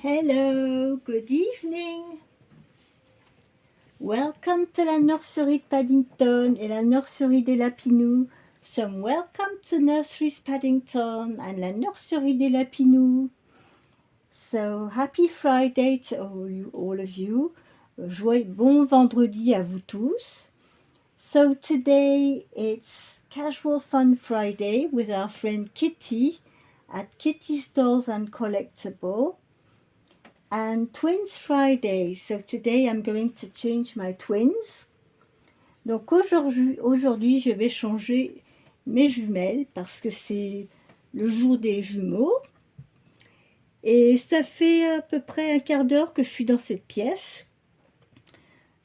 Hello, good evening. Welcome to la nurserie de Paddington et la nurserie des Lapinous. So welcome to Nurseries Paddington and la nurserie des Lapinous. So happy Friday to all of you. Bon vendredi à vous tous. So today it's Casual Fun Friday with our friend Kitty at Kitty's Dolls and Collectible. And Twins Friday. So today I'm going to change my twins. Donc aujourd'hui, je vais changer mes jumelles parce que c'est le jour des jumeaux. Et ça fait à peu près un quart d'heure que je suis dans cette pièce,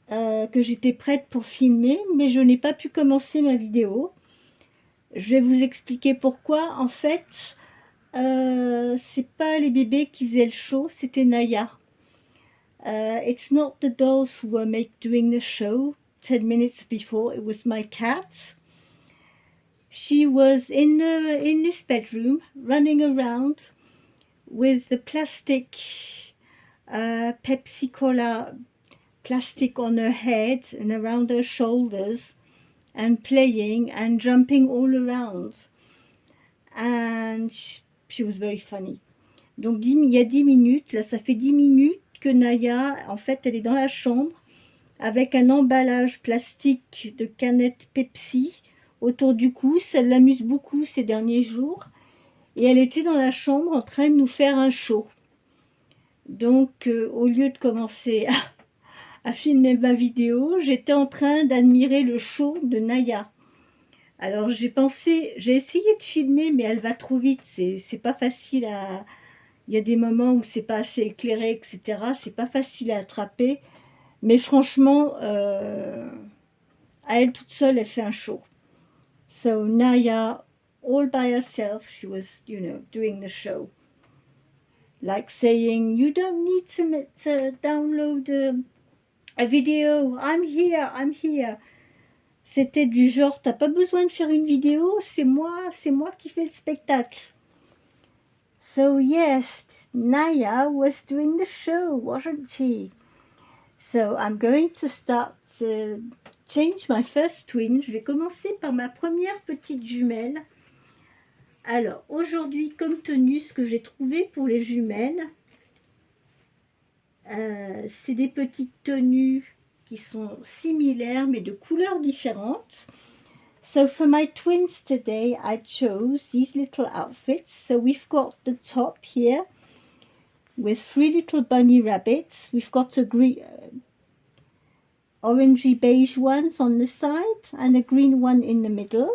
que j'étais prête pour filmer, mais je n'ai pas pu commencer ma vidéo. Je vais vous expliquer pourquoi. En fait, c'est pas les bébés qui faisaient le show, c'était Naya. It's not the dolls who were doing the show 10 minutes before, it was my cat. She was in this bedroom running around with the plastic Pepsi Cola plastic on her head and around her shoulders and playing and jumping all around. And she was very funny. Donc il y a 10 minutes, là ça fait 10 minutes que Naya, en fait, elle est dans la chambre avec un emballage plastique de canettes Pepsi autour du cou. Ça l'amuse beaucoup ces derniers jours. Et elle était dans la chambre en train de nous faire un show. Donc, au lieu de commencer à filmer ma vidéo, j'étais en train d'admirer le show de Naya. Alors, j'ai essayé de filmer, mais elle va trop vite. C'est pas facile à... Il y a des moments où c'est pas assez éclairé, etc. C'est pas facile à attraper. Mais franchement, à elle toute seule, elle fait un show. So Naya, all by herself, she was, doing the show. Like saying, you don't need to download a video. I'm here. C'était du genre, t'as pas besoin de faire une vidéo, c'est moi qui fais le spectacle. So yes, Naya was doing the show, wasn't she? So I'm going to start to change my first twin. Je vais commencer par ma première petite jumelle. Alors aujourd'hui, comme tenue, ce que j'ai trouvé pour les jumelles, c'est des petites tenues qui sont similaires mais de couleurs différentes. So for my twins today, I chose these little outfits. So we've got the top here with 3 little bunny rabbits. We've got a green, orangey beige ones on the side and a green one in the middle.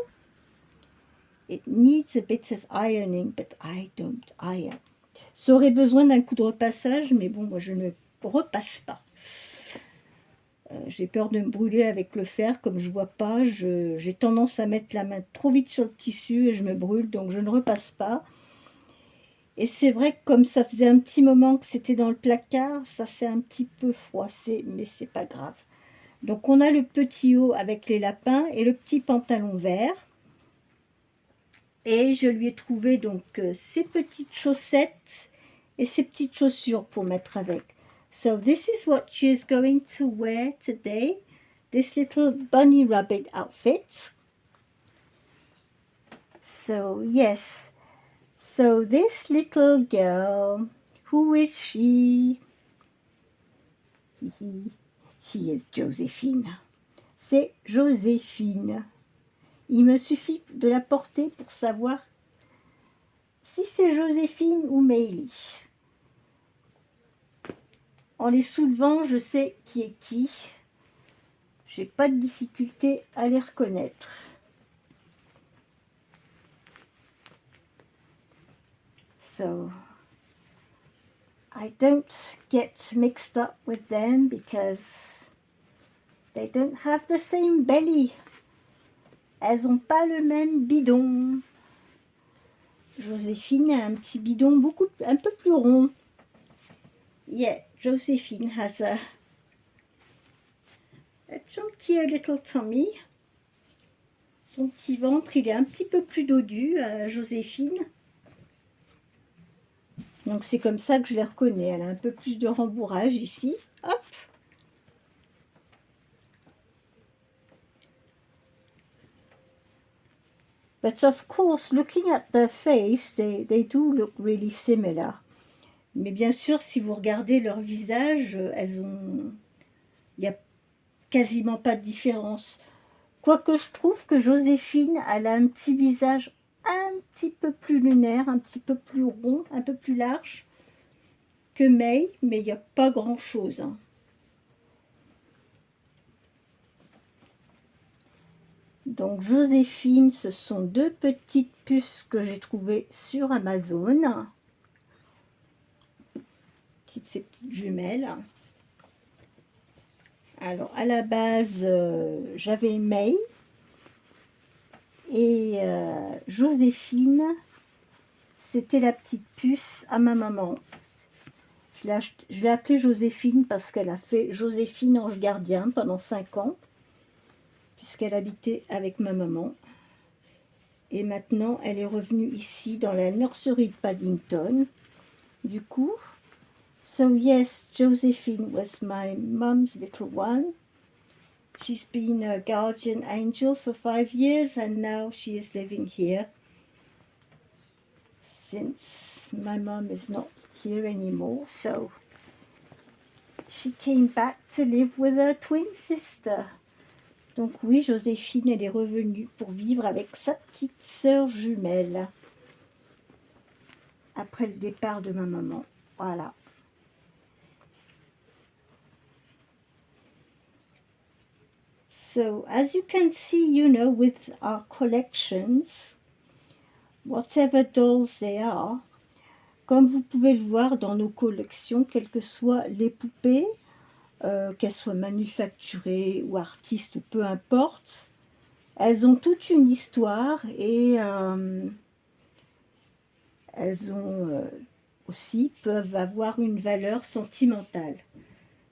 It needs a bit of ironing, but I don't iron. Ça aurait besoin d'un coup de repassage, mais bon, moi je ne repasse pas. J'ai peur de me brûler avec le fer, comme je vois pas, j'ai tendance à mettre la main trop vite sur le tissu et je me brûle, donc je ne repasse pas. Et c'est vrai que comme ça faisait un petit moment que c'était dans le placard, ça s'est un petit peu froissé, mais c'est pas grave. Donc on a le petit haut avec les lapins et le petit pantalon vert. Et je lui ai trouvé donc ces petites chaussettes et ces petites chaussures pour mettre avec. So this is what she is going to wear today. This little bunny rabbit outfit. So yes. So this little girl, who is she? She is Joséphine. C'est Joséphine. Il me suffit de la porter pour savoir si c'est Joséphine ou Meili. En les soulevant, je sais qui est qui. J'ai pas de difficulté à les reconnaître. So, I don't get mixed up with them because they don't have the same belly. Elles n'ont pas le même bidon. Joséphine a un petit bidon un peu plus rond. Yeah, Joséphine has a chunkier little tummy. Son petit ventre, il est un petit peu plus dodu, Joséphine. Donc c'est comme ça que je les reconnais. Elle a un peu plus de rembourrage ici. Hop. But of course, looking at their face, they do look really similar. Mais bien sûr, si vous regardez leur visage, il n'y a quasiment pas de différence. Quoique je trouve que Joséphine, elle a un petit visage un petit peu plus lunaire, un petit peu plus rond, un peu plus large que May, mais il n'y a pas grand-chose. Hein. Donc Joséphine, ce sont deux petites puces que j'ai trouvées sur Amazon. Ces petites jumelles. Alors à la base, j'avais May et Joséphine, c'était la petite puce à ma maman. Je l'ai appelée Joséphine parce qu'elle a fait Joséphine Ange Gardien pendant 5 ans, puisqu'elle habitait avec ma maman. Et maintenant, elle est revenue ici dans la nurserie de Paddington. Du coup, so yes, Joséphine was my mum's little one. She's been a guardian angel for 5 years and now she is living here since my mum is not here anymore. So she came back to live with her twin sister. Donc oui, Joséphine, elle est revenue pour vivre avec sa petite sœur jumelle après le départ de ma maman. Voilà. So, as you can see, you know, with our collections, whatever dolls they are, comme vous pouvez le voir dans nos collections, quelles que soient les poupées, qu'elles soient manufacturées ou artistes ou peu importe, elles ont toute une histoire et elles ont aussi peuvent avoir une valeur sentimentale.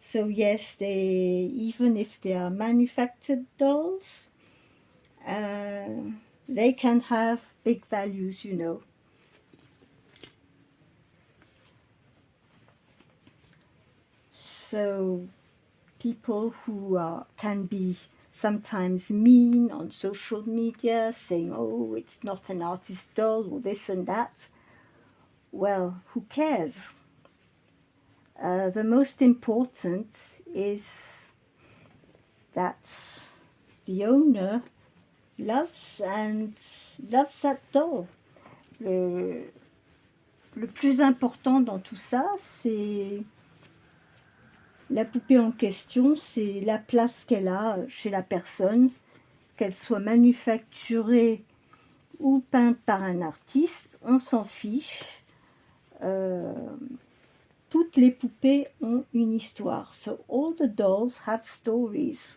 So yes, even if they are manufactured dolls, they can have big values, you know. So people who can be sometimes mean on social media, saying, oh, it's not an artist doll or this and that. Well, who cares? The most important is that the owner loves that doll. Le plus important dans tout ça, c'est la poupée en question, c'est la place qu'elle a chez la personne, qu'elle soit manufacturée ou peinte par un artiste, on s'en fiche. Toutes les poupées ont une histoire. So all the dolls have stories.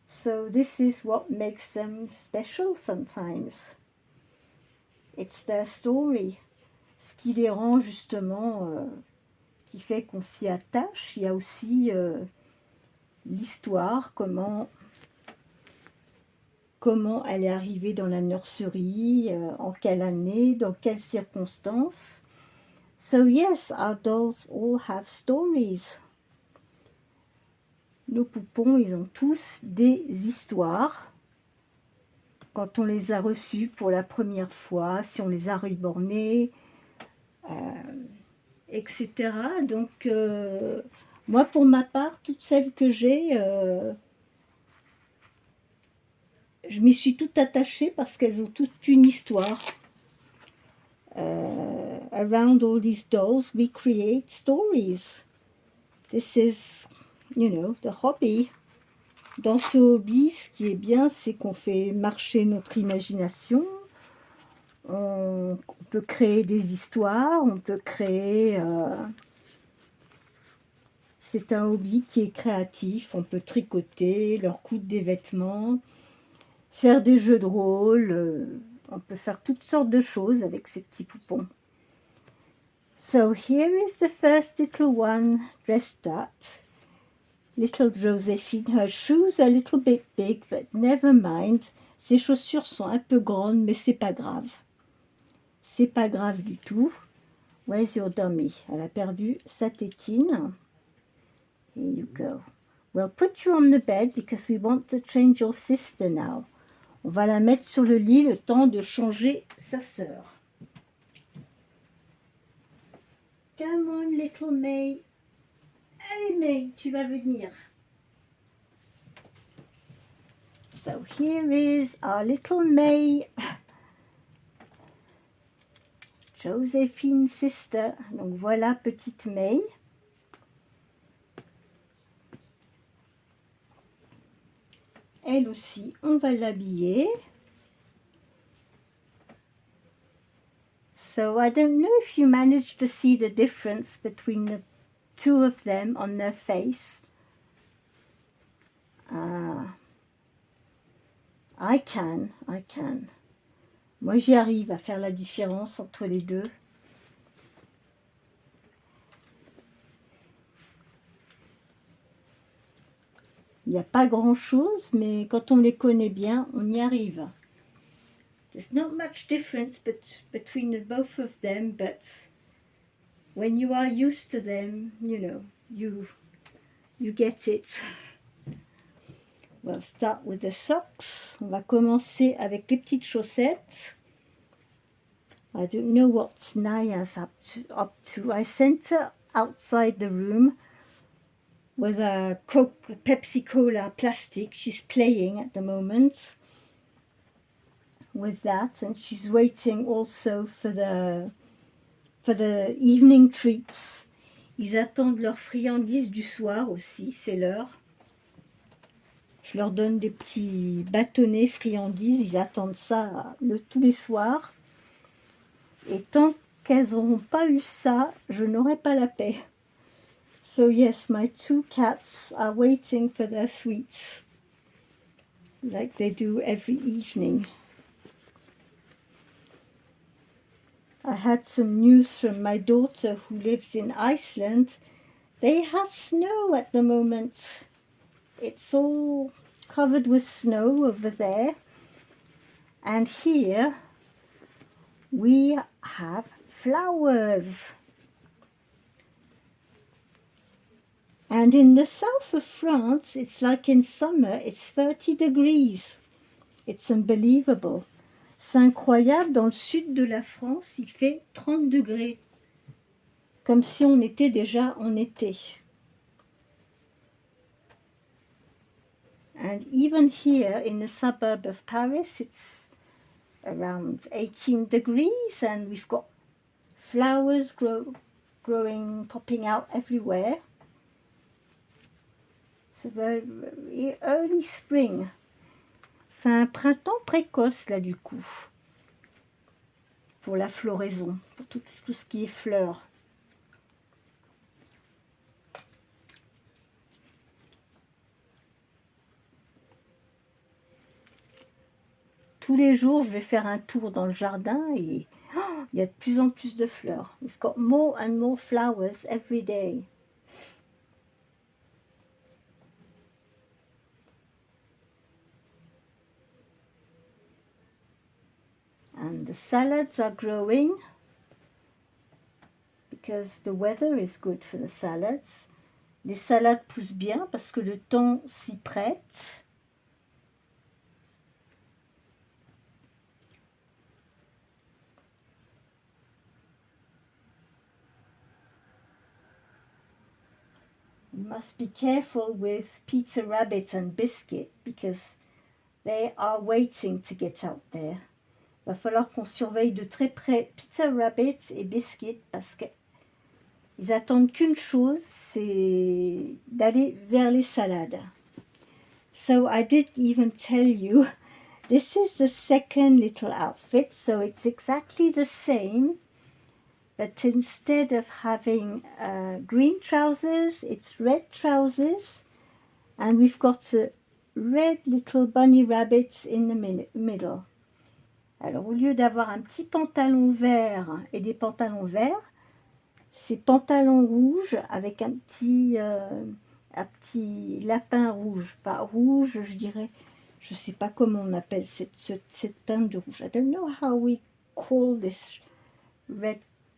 So this is what makes them special sometimes. It's their story. Ce qui les rend justement, qui fait qu'on s'y attache. Il y a aussi l'histoire, comment elle est arrivée dans la nurserie, en quelle année, dans quelles circonstances. So yes, our dolls all have stories. Nos poupons, ils ont tous des histoires. Quand on les a reçus pour la première fois, si on les a rebornés, etc. Donc, moi, pour ma part, toutes celles que j'ai, je m'y suis toute attachée parce qu'elles ont toute une histoire. Around all these dolls, we create stories. This is, you know, the hobby. Dans ce hobby, ce qui est bien, c'est qu'on fait marcher notre imagination. On peut créer des histoires, on peut créer... c'est un hobby qui est créatif. On peut tricoter, leur coudre des vêtements, faire des jeux de rôle. On peut faire toutes sortes de choses avec ces petits poupons. So here is the first little one dressed up. Little Josephine. Her shoes are a little bit big, but never mind. Ses chaussures sont un peu grandes, mais c'est pas grave. C'est pas grave du tout. Where's your dummy? Elle a perdu sa tétine. Here you go. We'll put you on the bed because we want to change your sister now. On va la mettre sur le lit le temps de changer sa sœur. Come on, little May. Hey, May, tu vas venir. So here is our little May. Josephine's sister. Donc voilà petite May. Elle aussi, on va l'habiller. So I don't know if you managed to see the difference between the two of them on their face. I can. Moi, j'y arrive à faire la différence entre les deux. Il n'y a pas grand-chose, mais quand on les connaît bien, on y arrive. There's not much difference between the both of them, but when you are used to them, you know, you get it. We'll start with the socks. On va commencer avec les petites chaussettes. I don't know what Naya's up to. I sent her outside the room with a Pepsi Cola plastic. She's playing at the moment with that, and she's waiting also for the evening treats. Ils attendent leurs friandises du soir aussi, c'est l'heure. Je leur donne des petits bâtonnets friandises, ils attendent ça tous les soirs. Et tant qu'elles n'auront pas eu ça, je n'aurai pas la paix. So yes, my two cats are waiting for their sweets, like they do every evening. I had some news from my daughter who lives in Iceland. They have snow at the moment. It's all covered with snow over there. And here we have flowers. And in the south of France, it's like in summer, it's 30 degrees. It's unbelievable. C'est incroyable, dans le sud de la France, il fait 30 degrés. Comme si on était déjà en été. And even here in the suburb of Paris, it's around 18 degrees, and we've got flowers growing, popping out everywhere. It's a very, very early spring. C'est un printemps précoce là du coup, pour la floraison, pour tout ce qui est fleurs. Tous les jours, je vais faire un tour dans le jardin et il y a de plus en plus de fleurs. We've got more and more flowers every day. And the salads are growing because the weather is good for the salads. Les salades poussent bien parce que le temps s'y prête. You must be careful with Peter Rabbit and Biscuit because they are waiting to get out there. Il va falloir qu'on surveille de très près Peter Rabbit et Biscuit parce qu'ils attendent qu'une chose, c'est d'aller vers les salades. So I did even tell you, this is the second little outfit, so it's exactly the same, but instead of having green trousers, it's red trousers, and we've got a red little bunny rabbit in the middle. Alors, au lieu d'avoir un petit pantalon vert et des pantalons verts, c'est pantalon rouge avec un petit lapin rouge. Enfin, rouge, je dirais, Je sais pas comment on appelle cette teinte de rouge. I don't know how we call this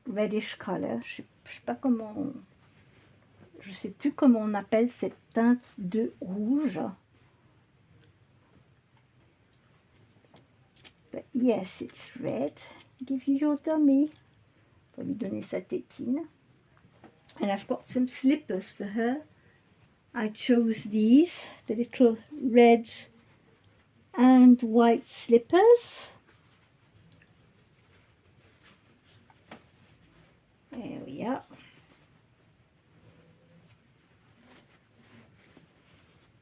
reddish color. Je sais pas comment... Je sais plus comment on appelle cette teinte de rouge. But yes, it's red. Give you your dummy. Pour lui donner sa tétine. And I've got some slippers for her. I chose these, the little red and white slippers. There we are.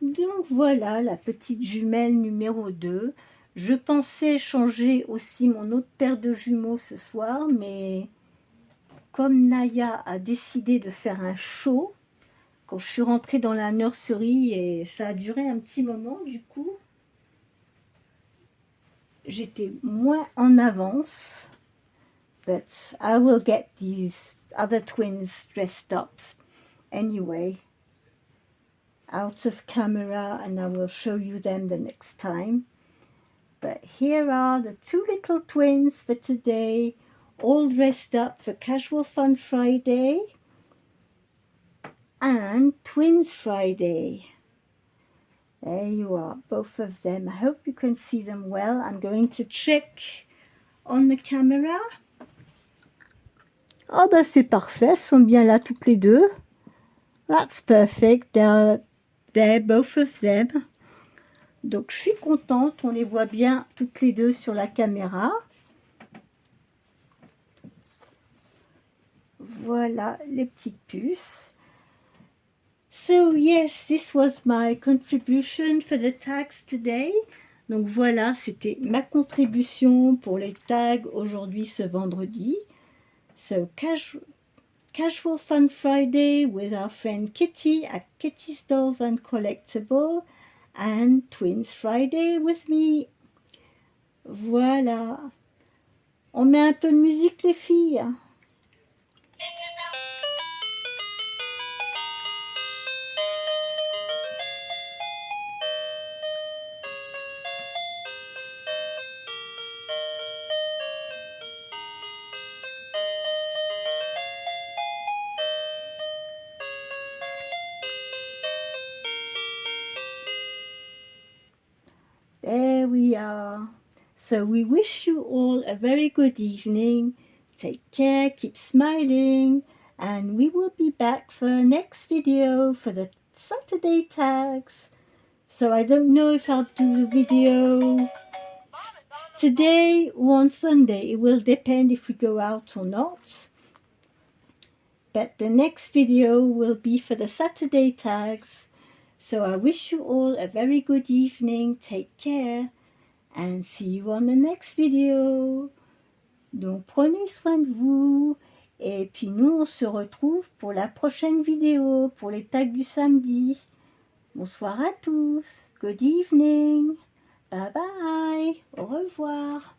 Donc voilà la petite jumelle numéro 2. Je pensais changer aussi mon autre paire de jumeaux ce soir, mais comme Naya a décidé de faire un show, quand je suis rentrée dans la nurserie, et ça a duré un petit moment, du coup, j'étais moins en avance. But I will get these other twins dressed up anyway, out of camera, and I will show you them the next time. But here are the two little twins for today, all dressed up for Casual Fun Friday and Twins Friday. There you are, both of them. I hope you can see them well. I'm going to check on the camera. Oh ben c'est parfait, elles sont bien là toutes les deux. That's perfect, they're there, both of them. Donc je suis contente, on les voit bien toutes les deux sur la caméra. Voilà les petites puces. So yes, this was my contribution for the tags today. Donc voilà, c'était ma contribution pour les tags aujourd'hui ce vendredi. So Casual Fun Friday with our friend Kitty at Kitty's Dolls and Collectible, and Twins Friday with me. Voilà. On met un peu de musique les filles. There we are. So we wish you all a very good evening. Take care, keep smiling, and we will be back for next video for the Saturday tags. So I don't know if I'll do the video today or on Sunday. It will depend if we go out or not. But the next video will be for the Saturday tags. So I wish you all a very good evening. Take care and see you on the next video. Donc prenez soin de vous. Et puis nous on se retrouve pour la prochaine vidéo, pour les tags du samedi. Bonsoir à tous. Good evening. Bye bye. Au revoir.